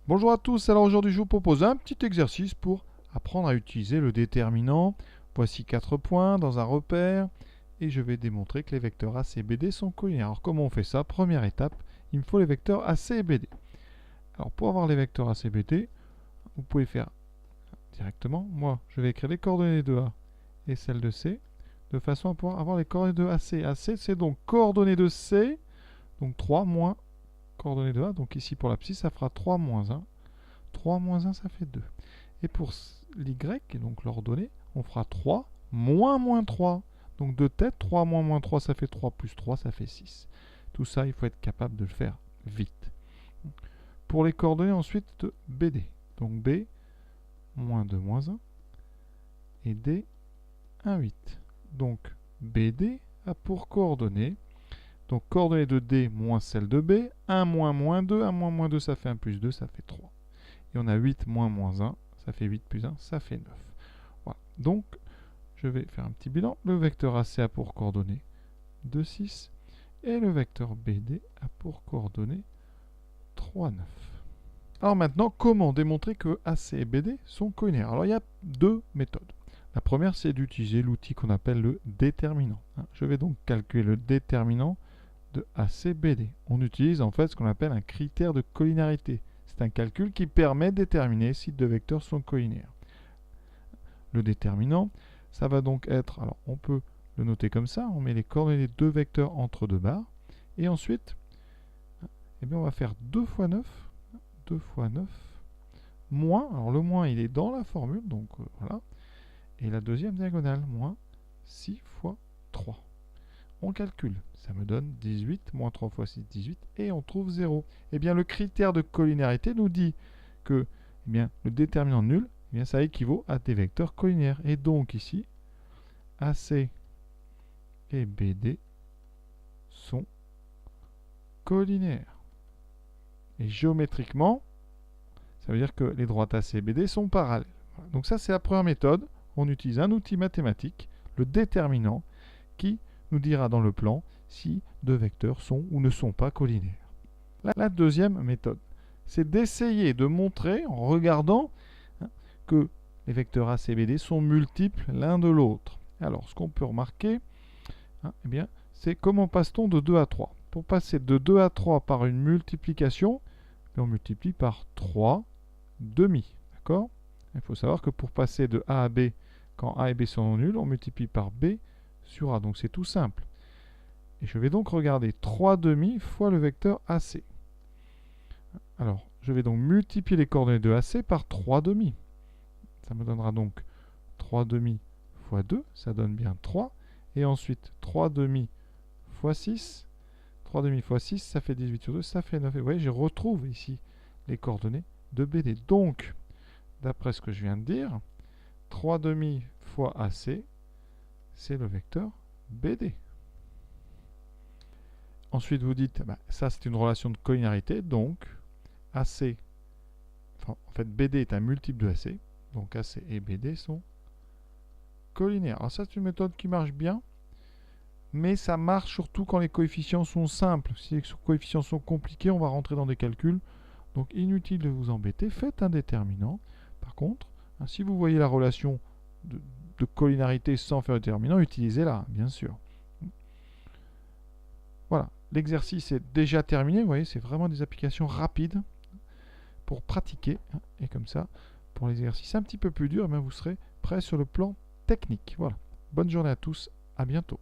Bonjour à tous, alors aujourd'hui je vous propose un petit exercice pour apprendre à utiliser le déterminant. Voici 4 points dans un repère et je vais démontrer que les vecteurs AC et BD sont collinaires. Alors comment on fait ça? Première étape, il me faut les vecteurs AC et BD. Alors pour avoir les vecteurs AC et BD, vous pouvez faire directement. Moi, je vais écrire les coordonnées de A et celles de C de façon à pouvoir avoir les coordonnées de AC. AC, c'est donc coordonnées de C, donc 3 moins coordonnées de A. Donc ici pour l'abscisse, ça fera 3 moins 1. 3 moins 1, ça fait 2. Et pour l'y, donc l'ordonnée, on fera 3 moins 3. Donc de tête, 3 moins 3, ça fait 3 plus 3, ça fait 6. Tout ça, il faut être capable de le faire vite. Pour les coordonnées ensuite de BD. Donc B, moins 2, moins 1. Et D, 1, 8. Donc BD a pour coordonnées. Donc coordonnées de D moins celle de B. 1 moins 2. 1 moins 2, ça fait 1 plus 2, ça fait 3. Et on a 8 moins 1, ça fait 8 plus 1, ça fait 9. Voilà. Donc, je vais faire un petit bilan. Le vecteur AC a pour coordonnées 2, 6. Et le vecteur BD a pour coordonnées 3, 9. Alors maintenant, comment démontrer que AC et BD sont collinaires? Alors il y a deux méthodes. La première, c'est d'utiliser l'outil qu'on appelle le déterminant. Je vais donc calculer le déterminant de AC-BD. On utilise en fait ce qu'on appelle un critère de collinarité. C'est un calcul qui permet de déterminer si deux vecteurs sont collinaires. Le déterminant, ça va donc être, alors on peut le noter comme ça, on met les coordonnées des deux vecteurs entre deux barres, et ensuite, eh bien on va faire 2 fois 9, moins, alors le moins il est dans la formule, donc voilà, et la deuxième diagonale, moins 6 fois 3. On calcule, ça me donne 18, moins 3 fois 6, 18, et on trouve 0. Eh bien, le critère de collinarité nous dit que eh bien, le déterminant nul, eh bien, ça équivaut à des vecteurs collinaires. Et donc ici, AC et BD sont collinaires. Et géométriquement, ça veut dire que les droites AC et BD sont parallèles. Voilà. Donc ça, c'est la première méthode. On utilise un outil mathématique, le déterminant, qui nous dira dans le plan si deux vecteurs sont ou ne sont pas collinaires. La deuxième méthode, c'est d'essayer de montrer en regardant que les vecteurs AC et BD sont multiples l'un de l'autre. Alors, ce qu'on peut remarquer, eh bien, c'est comment passe-t-on de 2 à 3. Pour passer de 2 à 3 par une multiplication, on multiplie par 3 demi. D'accord? Il faut savoir que pour passer de A à B, quand A et B sont nuls, on multiplie par B sur A. Donc c'est tout simple. Et je vais donc regarder 3 demi fois le vecteur AC. Alors, je vais donc multiplier les coordonnées de AC par 3 demi. Ça me donnera donc 3 demi fois 2, ça donne bien 3. Et ensuite, 3 demi fois 6. 3 demi fois 6, ça fait 18 sur 2, ça fait 9. Et vous voyez, je retrouve ici les coordonnées de BD. Donc, d'après ce que je viens de dire, 3 demi fois AC, c'est le vecteur BD. Ensuite, vous dites, bah, ça c'est une relation de collinarité, donc AC, en fait BD est un multiple de AC, donc AC et BD sont collinaires. Alors ça c'est une méthode qui marche bien, mais ça marche surtout quand les coefficients sont simples. Si les coefficients sont compliqués, on va rentrer dans des calculs, donc inutile de vous embêter, faites un déterminant. Par contre, si vous voyez la relation de collinarité sans faire de déterminant, utilisez-la, bien sûr. Voilà, l'exercice est déjà terminé. Vous voyez, c'est vraiment des applications rapides pour pratiquer. Et comme ça, pour l'exercice un petit peu plus dur, vous serez prêt sur le plan technique. Voilà. Bonne journée à tous, à bientôt.